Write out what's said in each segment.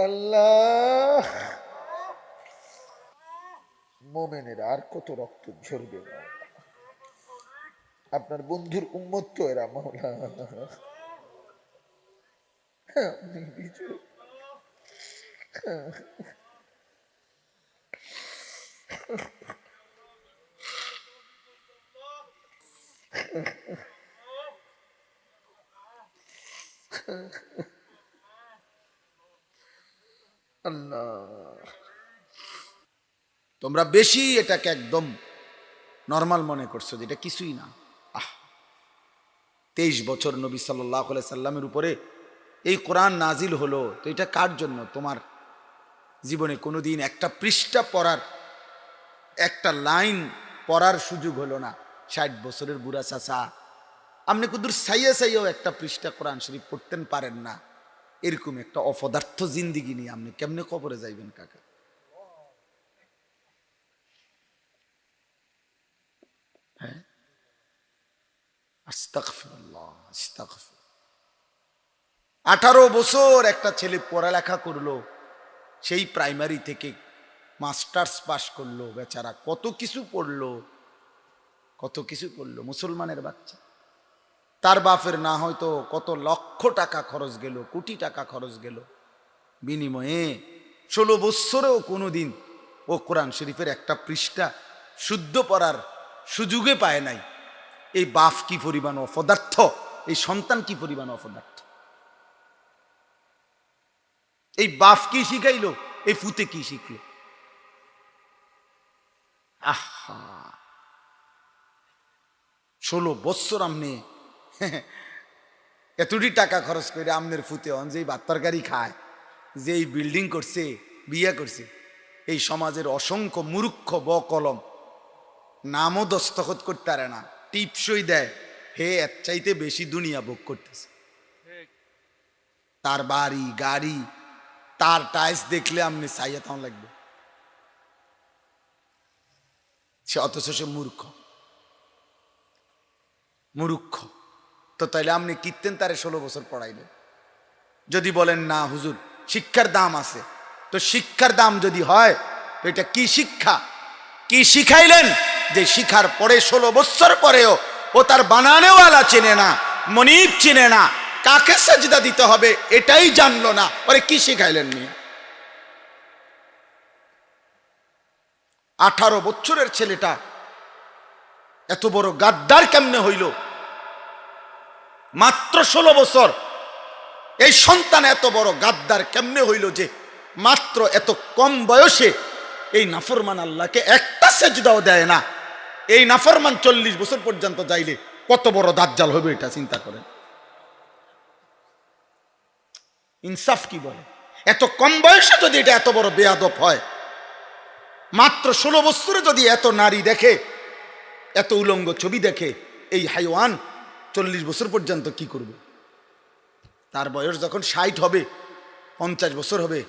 আল্লাহ, মোমেনের আর কত রক্ত ঝরবে না? আপনার বন্ধুর উম্মত তো এরা মাওলা। আপনি বিজয়। আল্লাহ, তোমরা বেশি এটাকে একদম নর্মাল মনে করছো, যেটা কিছুই না। 23 বছর নবী সাল্লাল্লাহু আলাইহি সাল্লামের উপরে এই কোরআন নাজিল হলো, তো এটা কার জন্য? তোমার জীবনে কোনোদিন একটা পৃষ্ঠা পড়ার, একটা লাইন পড়ার সুযোগ হলো না। 60 বছরের বুড়া চাচা, আপনি কুদুর সাইয়া সাইয়াও একটা পৃষ্ঠা কোরআন শরীফ পড়তেন পারেন না। এরকম একটা অপদার্থ জিন্দিগি নিয়ে আপনি কেমনে কবরে যাইবেন কাকা? হ্যাঁ, আস্তাগফিরুল্লাহ, আস্তাগফির। 18 বছর একটা ছেলে পড়ালেখা করলো, সেই প্রাইমারি থেকে মাস্টার্স পাস করলো, বেচারা কত কিছু পড়লো, কত কিছু পড়লো, মুসলমানের বাচ্চা। তার বাপের না হয়তো কত লক্ষ টাকা খরচ গেল, কোটি টাকা খরচ গেল, বিনিময়ে 16 বছরেও কোনোদিন ও কোরআন শরীফের একটা পৃষ্ঠা শুদ্ধ পড়ার সুযোগে পায় নাই। এই বাপ কি পরিমাণ অপদার্থ, এই সন্তান কি পরিমাণ অপদার্থ। এই বাপ কি শিখাইলো, এই ফুতে কি শিখলো? আহা, 16 বছর আমনে এতটি টাকা খরচ করে আমনের ফুতে হন, যেই ভাত তরকারি খায়, যেই বিল্ডিং করছে, বিয়ে করছে, এই সমাজের অসংখ্য মূর্খ বকলম নামও দস্তখত করতে পারে না, টিপসই দেয়, হে এর চাইতে বেশি দুনিয়া ভোগ করতেছে। তার বাড়ি গাড়ি, তার টাইলস দেখলে আপনি চাইয়া তাও লাগবে, সে অথচ সে মূর্খ। মূর্খ তো তাইলে আপনি কীর্তেন তারে 16 বছর পড়াইলেন? যদি বলেন না হুজুর শিক্ষার দাম আছে, তো শিক্ষার দাম যদি হয় তো এটা কি শিক্ষা, কি শিখাইলেন যে শিখার পরে 16 বছর পরেও ও তার বানানেওয়ালা চেনে না, মনিব চেনে না, কাকে সাজদা দিতে হবে এটাই জানলো না, ওরে কি শিখাইলেন নিয়ে? 18 বছরের ছেলেটা এত বড় গাদ্দার কেমনে হইল? মাত্র 16 বছর, এই সন্তান এত বড় গাদ্দার কেমনে হইল যে মাত্র এত কম বয়সে এই নাফরমান আল্লাহকে একটা সেজদাও দেয় না। এই নাফরমান 40 বছর পর্যন্ত যাইলে কত বড় দাজ্জাল হবে এটা চিন্তা করেন। ইনসাফ কি বলে? এত কম বয়সে যদি এটা এত বড় বেয়াদব হয়, মাত্র 16 বছরে যদি এত নারী দেখে, এত উলঙ্গ ছবি দেখে, এই হাইওয়ান 40 বছর পর্যন্ত কি করবে? তার বয়স যখন 60 হবে, 50 বছর হবে,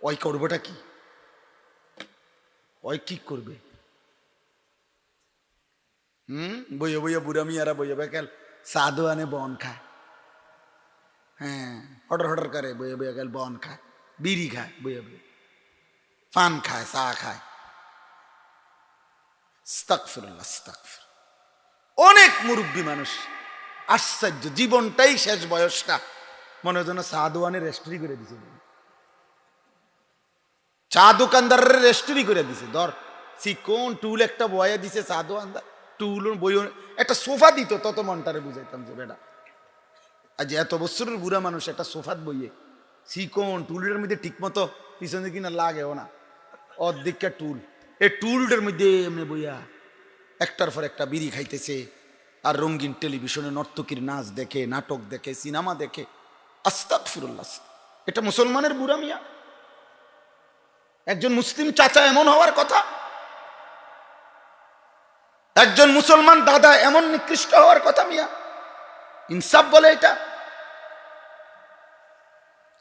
ওই করবেটা কি? ওই কি করবে? বইয়ে বইয়ে বুড়া মিয়ারা বইয়ে বেকাল সাধু আনে বন খায়, হ্যাঁ হটর হটর করে বইয়ে বইয়ে গেল বন খায়, বিড়ি খায়, বইয়ে বইয়ে পান খায়, চা খায়। আস্তাগফিরুল্লাহ, আস্তাগফির। অনেক মুরব্বী মানুষ, আশ্চর্য, জীবনটাই শেষ বয়সটা মনে হয় যেন চা দোকানে রেস্টুরি করে দিছে, চা দোকানদারের রেস্টুরি করে দিছে। ধর চিকন টুল একটা বয়ে দিছে চা দোকানদার, টুল বই একটা সোফা দিত, তত মনটারে বুঝাইতাম যে বেটা আজ এত বছরের বুড়া মানুষ একটা সোফাত বইয়ে চিকন টুলের মধ্যে ঠিক মতো পিছনে কিনা লাগেও না, অর্ধেকটা টুল, এই টুলটার মধ্যে এমনি বইয়া একটার পর একটা বিড়ি খাইতেছে, আর রঙিন টেলিভিশনে নর্তকীর নাচ দেখে, নাটক দেখে, সিনেমা দেখে। আস্তাগফিরুল্লাহ, এটা মুসলমানের বুড়া মিয়া? একজন মুসলিম চাচা এমন হওয়ার কথা? একজন মুসলমান দাদা এমন নিকৃষ্ট হওয়ার কথা মিয়া? ইনসাফ বলে এটা?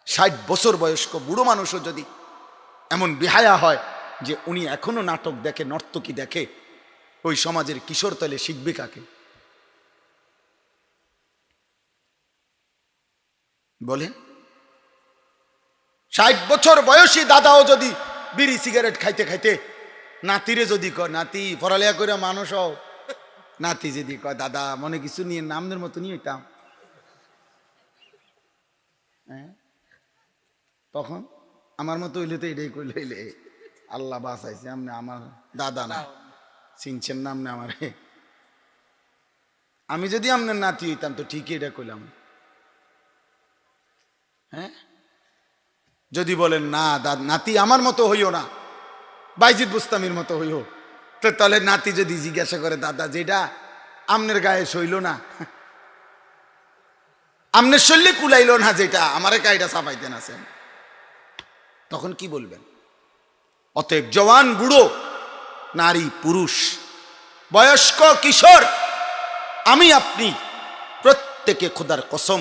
60 বছর বয়স্ক বুড়ো মানুষও যদি এমন বেহায়া হয়, যে উনি এখনো নাটক দেখে, নর্তকী দেখে, ওই সমাজের কিশোর তাহলে শিখবে কাকে? বলেন। 60 বছর বয়সী দাদাও যদি বিড়ি সিগারেট খাইতে খাইতে নাতিরে যদি কয়, নাতি পড়ালেখা করে মানুষ হও, নাতি যদি কয় দাদা মনে কিছু নিয়ে নামদের মতো নিয়ে হইতাম, হ্যাঁ, তখন আমার মতো হইলে তো এটাই কইলে হইলে আল্লাহ বাঁচাইছে, আপনি আমার দাদা না, চিনছেন নাম না আমার। আমি যদি আপনার নাতি হইতাম তো ঠিকই এটা কইলাম। হ্যাঁ, যদি বলেন না নাতি আমার মতো হইও না, বাইজিদ বুস্তামির মতো হইও, তো তাহলে নাতি যদি জিজ্ঞাসা করে দাদা যেটা আমনের গায়ে সইল না, আমনের শৈলে কুলাইল না, যেটা আমারে গায়েটা চাপাইতেন আছেন, তখন কি বলবেন? অতএব জওয়ান বুড়ো, নারী পুরুষ, বয়স্ক কিশোর, আমি আপনি প্রত্যেকে খোদার কসম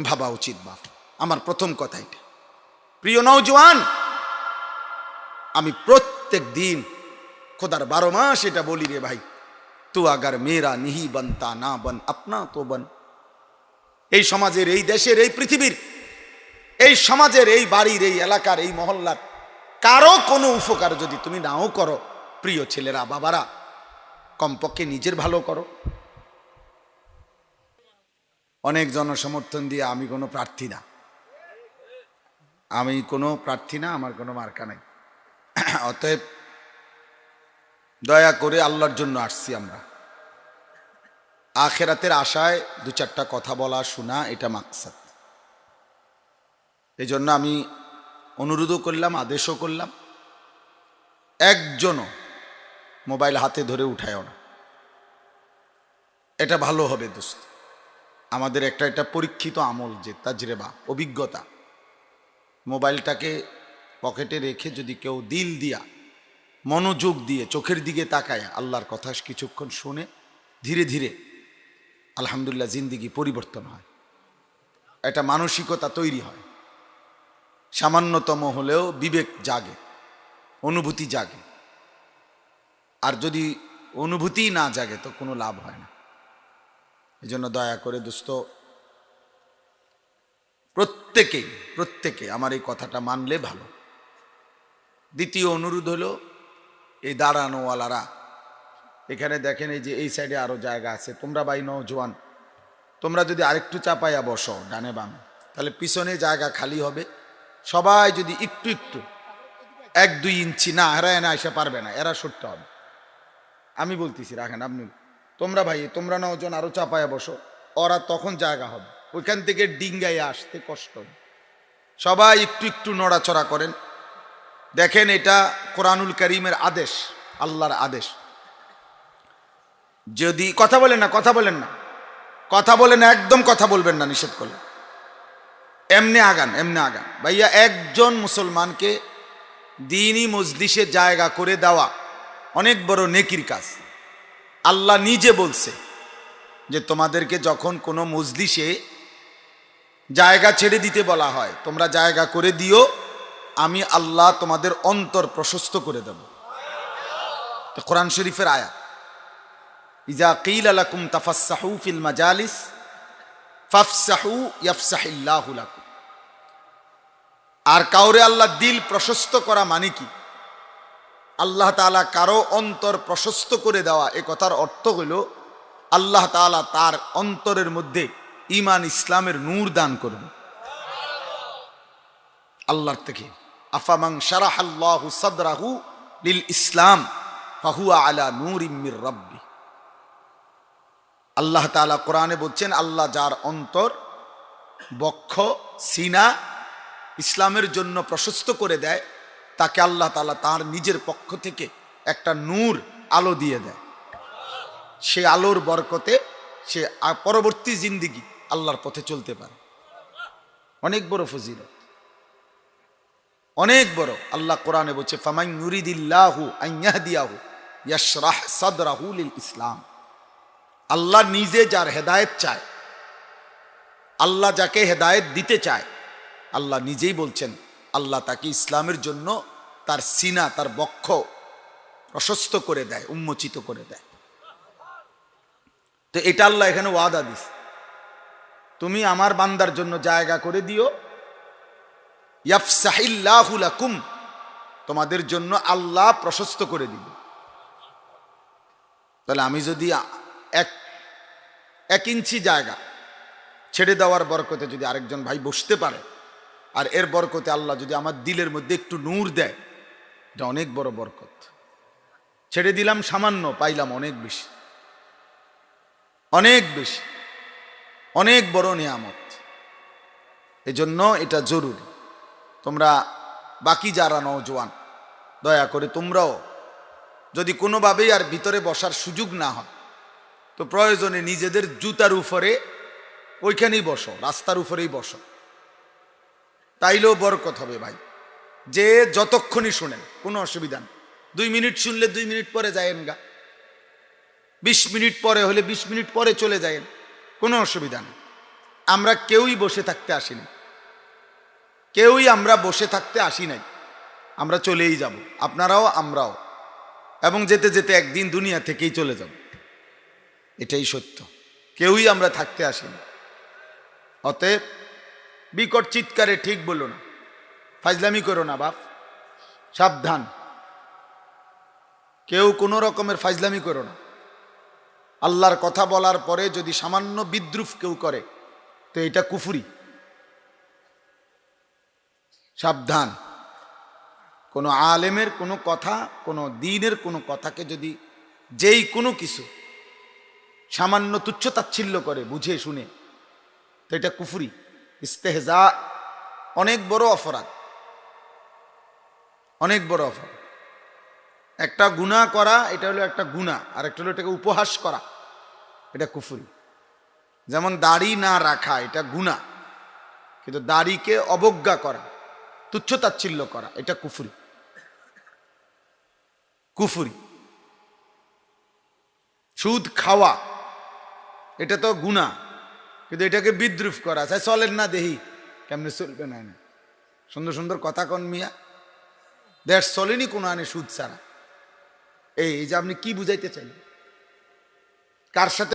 ভাবা উচিত। বাপ, আমার প্রথম কথা এটা। প্রিয় নওজওয়ান, আমি প্রত্যেক দিন খোদার 12 মাস এটা বলি রে ভাই, তু আগার মেরা নিহি বনতা না বন আপনা তো বন। এই সমাজের, এই দেশের, এই পৃথিবীর, এই সমাজের, এই বাড়ির, এই এলাকার, এই মহল্লার কারো কোনো উপকার যদি তুমি নাও করো, প্রিয় ছেলেরা বাবারা, কমপক্ষে নিজের ভালো করো। অনেক জনসমর্থন দিয়ে আমি কোনো প্রার্থী না, আমি কোনো প্রার্থী না, আমার কোনো মার্কা নাই। অতএব দয়া করে আল্লাহর জন্য আসছি আমরা, আখেরাতের আশায় 2-4টা কথা বলা শোনা, এটা মাকসাদ। এই জন্য আমি অনুরোধও করলাম, আদেশও করলাম, একজনও মোবাইল হাতে ধরে উঠায়ও না, এটা ভালো হবে দোস্ত। আমাদের এটা পরীক্ষিত আমল, যে তাজরেবা, অভিজ্ঞতা। মোবাইলটাকে পকেটে রেখে যদি কেউ দিল দিয়া, মনোযোগ দিয়ে, চোখের দিকে তাকায় আল্লাহর কথা কিছুক্ষণ শুনে, ধীরে ধীরে আলহামদুলিল্লাহ জিন্দিগি পরিবর্তন হয়, একটা মানসিকতা তৈরি হয়, সামান্যতম হলেও বিবেক জাগে, অনুভূতি জাগে। আর যদি অনুভূতি না জাগে তো কোনো লাভ হয় না। এই জন্য দয়া করে দোস্ত, প্রত্যেকে আমার এই কথাটা মানলে ভালো। দ্বিতীয় অনুরোধ হলো, এই দাঁড়ানোওয়ালারা এখানে দেখেন, এই যে এই সাইডে আরো জায়গা আছে, তোমরা ভাই নওজোয়ান, তোমরা যদি আরেকটু চাপাইয়া বসো ডানে বামে, তাহলে পিছনে জায়গা খালি হবে। সবাই যদি একটু 1-2 ইঞ্চি, না এরা এনে আসা পারবে না, এরা সরতে হবে। আমি বলতেছি রাখেন, আপনি তোমরা ভাই, তোমরা নওজোয়ান আরো চাপাইয়া বসো, ওরা তখন জায়গা হবে, ওইখান থেকে ডিঙ্গাইয়া আসতে কষ্ট হবে। সবাই একটু নড়াচড়া করেন। দেখেন, এটা কোরআনুল কারীমের আদেশ, আল্লাহর আদেশ। যদি কথা বলেন না, একদম কথা বলবেন না, নিষেধ করলেন। এমনি আগান ভাইয়া। একজন মুসলমানকে দ্বীনি মজলিসে জায়গা করে দেওয়া অনেক বড় নেকির কাজ। আল্লাহ নিজে বলছে যে তোমাদেরকে যখন কোনো মজলিসে জায়গা ছেড়ে দিতে বলা হয়, তোমরা জায়গা করে দিও, আমি আল্লাহ তোমাদের অন্তর প্রশস্ত করে দেব। কোরআন শরীফের আয়াত, ইজা কিলা লাকুম তাফাসসাহু ফিল মাজালিস ফাফসাহু ইয়াফসাহিল্লাহু লাকুম। আর কাউরে আল্লাহ দিল প্রশস্ত করা মানে কি? আল্লাহ তাআলা কারো অন্তর প্রশস্ত করে দেওয়া, এ কথার অর্থ হইল আল্লাহ তাআলা তার অন্তরের মধ্যে ঈমান ইসলামের নূর দান করবেন আল্লাহর থেকে। আফামান শারাহাল্লাহু সাদরাহু লিল ইসলাম ফাহুয়া আলা নূরিম মির রাব্বি। আল্লাহ তাআলা কোরআনে বলছেন, আল্লাহ যার অন্তর, বক্ষ, সিনা ইসলামের জন্য প্রশস্ত করে দেয়, তাকে আল্লাহ তাআলা তার নিজের পক্ষ থেকে একটা নূর, আলো দিয়ে দেয়। সে আলোর বরকতে সে পরবর্তী জিন্দেগি আল্লাহর পথে চলতে পারে। অনেক বড় ফজিলত, অনেক বড়। আল্লাহ কোরআনে বলছে, ফামান ইউরিদিল্লাহু আন ইয়াহদিয়াহু ইয়াশরাহ সাদরাহু লিল ইসলাম। আল্লাহ নিজে যার হেদায়েত চায়, আল্লাহ যাকে হেদায়েত দিতে চায়, আল্লাহ নিজেই বলছেন আল্লাহ তাকে ইসলামের জন্য তার সিনা, তার বক্ষ প্রশস্ত করে দেয়, উন্মোচিত করে দেয়। তো এটা আল্লাহ এখানে ওয়াদা দিস, তুমি আমার বান্দার জন্য জায়গা করে দিও, ইয়াফসাহিল্লাহু লাকুম, তোমাদের জন্য আল্লাহ প্রশস্ত করে দিবে। তাহলে আমি যদি এক ইঞ্চি জায়গা ছেড়ে দেওয়ার বরকতে যদি আরেকজন ভাই বসতে পারে, আর এর বরকতে আল্লাহ যদি আমার দিলের মধ্যে একটু নূর দেয়, এটা অনেক বড় বরকত। ছেড়ে দিলাম সামান্য, পাইলাম অনেক বেশি, অনেক বেশি, অনেক বড় নিয়ামত। এজন্য এটা জরুরি। তোমরা বাকি যারা নওজোয়ান, দয়া করে তোমরাও যদি কোনোভাবেই আর ভিতরে বসার সুযোগ না হয়, তো প্রয়োজনে নিজেদের জুতার উপরে ওইখানেই বসো, রাস্তার উপরেই বসো, তাইলেও বরকত হবে ভাই। যে যতক্ষণই শোনেন কোনো অসুবিধা নেই, 2 মিনিট শুনলে 2 মিনিট পরে যায়েন গা, 20 মিনিট পরে হলে 20 মিনিট পরে চলে যায়েন, কোনো অসুবিধা নেই। আমরা কেউই বসে থাকতে আসিনি, কেউই আমরা বসে থাকতে আসি নাই, আমরা চলেই যাব, আপনারাও আমরাও, এবং যেতে যেতে একদিন দুনিয়া থেকেই চলে যাব, এটাই সত্য। কেউই আমরা থাকতে আসিনি। অতএব বিকট চিৎকারে ঠিক বলো না, ফাজলামি করো না বাপ, সাবধান, কেউ কোনো রকমের ফাজলামি করো না। আল্লাহর কথা বলার পরে যদি সামান্য বিদ্রুপ কেউ করে, তো এটা কুফরি। সাবধান, কোনো আলেমের কোনো কথা, কোনো দ্বীনের কোনো কথাকে যদি যেই কোনো কিছু সামান্য তুচ্ছতাচ্ছিল্য করে বুঝে শুনে, তো এটা কুফরি, ইস্তেহজা, অনেক বড় অপরাধ, অনেক বড় অপরাধ। একটা গুনাহ করা, এটা হলো একটা গুনাহ, আর একটা হলো এটাকে উপহাস করা, এটা কুফরি। যেমন দাড়ি না রাখা এটা গুনাহ, কিন্তু দাড়িকে অবজ্ঞা করা, তুচ্ছতাচ্ছিল্য করা, এটা কুফরি, কুফরি। সুদ খাওয়া এটা তো গুনাহ, কিন্তু এটাকে বিদ্রুপ করা, চাই চলেন না দেহি, কেমনে চলবে না, সুন্দর সুন্দর কথা কন মিয়া, দেশ চলেনি কোনো আনে সুদ ছাড়া। এই যে আপনি কি বুঝাইতে চাইলেন, কার সাথে